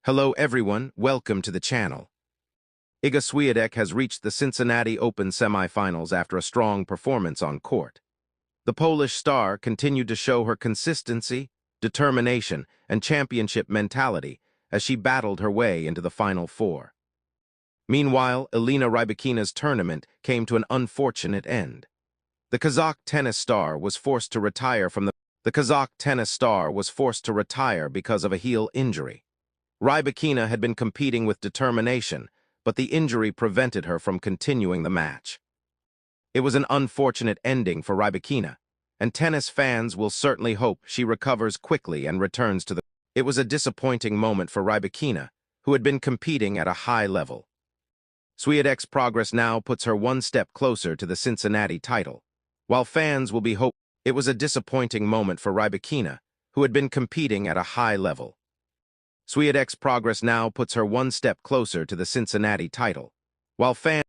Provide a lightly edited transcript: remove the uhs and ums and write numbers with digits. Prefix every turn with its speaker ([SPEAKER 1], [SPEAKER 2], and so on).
[SPEAKER 1] Hello everyone, welcome to the channel. Iga Swiatek has reached the Cincinnati Open semifinals after a strong performance on court. The Polish star continued to show her consistency, determination, and championship mentality as she battled her way into the Final Four. Meanwhile, Elena Rybakina's tournament came to an unfortunate end. The Kazakh tennis star was forced to retire because of a heel injury. Rybakina had been competing with determination, but the injury prevented her from continuing the match. It was an unfortunate ending for Rybakina, and tennis fans will certainly hope she recovers quickly and returns to the... It was a disappointing moment for Rybakina, who had been competing at a high level. Swiatek's progress now puts her one step closer to the Cincinnati title. While fans will be hoping... It was a disappointing moment for Rybakina, who had been competing at a high level. Swiatek's progress now puts her one step closer to the Cincinnati title. While fans